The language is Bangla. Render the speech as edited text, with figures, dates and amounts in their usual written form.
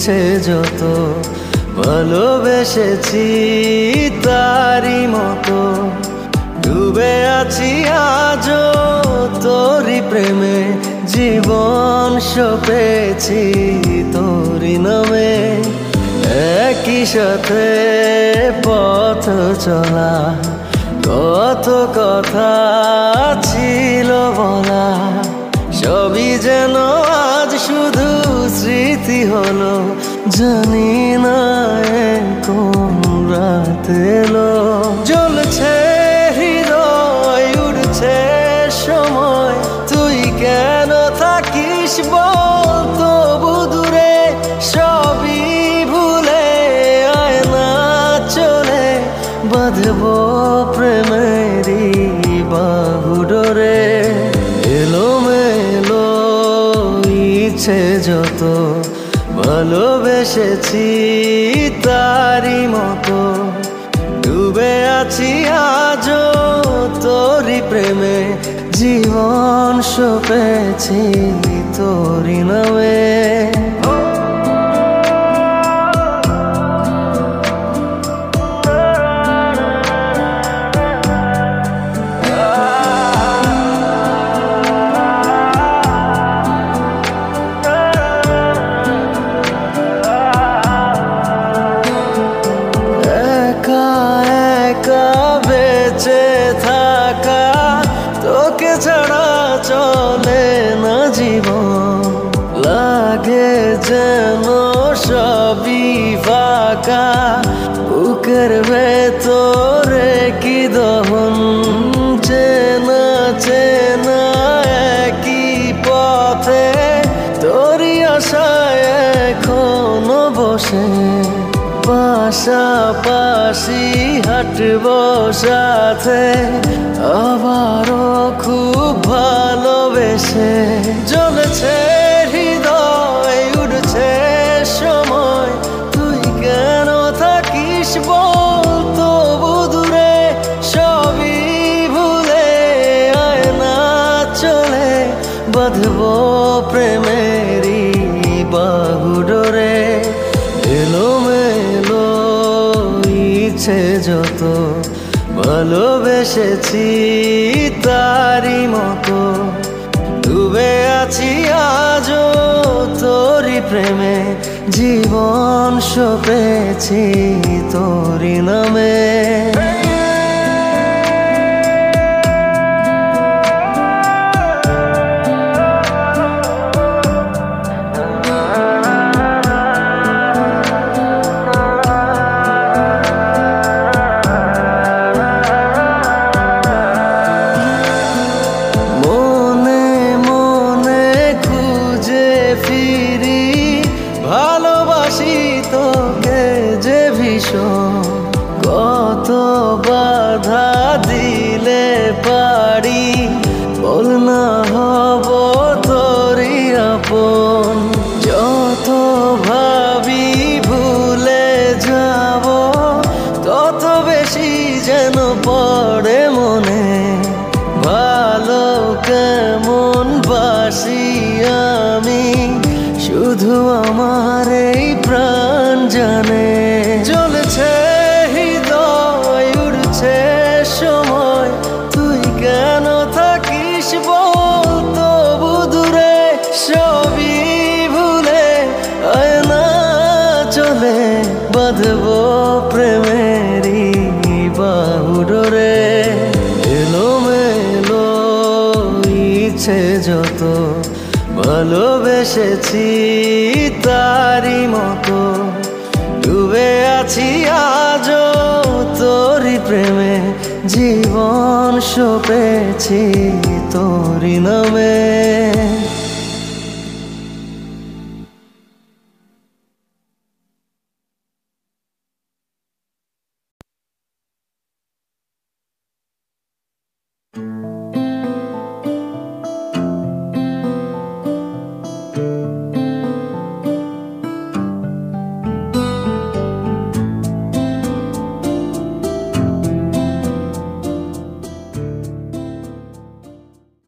ইচ্ছে যত ভালোবেসেছি তারি মতো ডুবে আছি আজও তোরি প্রেমে জীবন সপেছি তোরি নামে একই সাথে পথ চলা কত কথা ছিল বলা সবই যেন আজ শুধু স্মৃতি হলো জানি না কোন রাত এলো জ্বলছে হৃদয় উড়ছে সময় তুই কেন থাকিস বল তবু দূরে সবই ভুলে আয় না চলে বাঁধবো প্রেমেরই বাহুডোরে এলোমেলো ইচ্ছে যত ভালোবেসেছি তারি মতো ডুবে আছি আজও তোরি প্রেমে জীবন সপেছি তোরি নামে বেঁচে থাকা তোকে ছাড়া চলে না জীবন লাগে যেন সবই ফাঁকা বুকের ভেতরে কি দহন চেনা চেনা একই পথে তোরই আশায় এখনো বসে পাশাপাশি হাঁটবো সাথে আবারও খুব ভালোবেসে জ্বলছে হৃদয় উড়ছে সময় তুই কেন থাকিস বল তবু দূরে সবই ভুলে আয় না চলে বাঁধবো প্রেমেরই বাহুডোরে এলোমেলো ইচ্ছে যত ভালোবেসেছি তারি মতো ডুবে আছি আজও তোরি প্রেমে জীবন সপেছি তোরি নামে ভালোবাসি তোকে যে ভীষণ কত বাধা দিলে পারি বল না হব তোরই আপন যত ভাবি ভুলে যাব তত বেশি যেন পড়ে মনে ভালো কেমন বাসি আমি শুধু আমার এই প্রাণ জানে জ্বলছে হৃদয় উড়ছে সময় তুই কেন থাকিস বল তবু দূরে সবই ভুলে আয় না চলে বাঁধবো প্রেমেরই বাহুডোরে এলোমেলো ইচ্ছে যত ভালোবেসেছি তারি মতো ডুবে আছি আজও তোরি প্রেমে জীবন সপেছি তোরি নামে।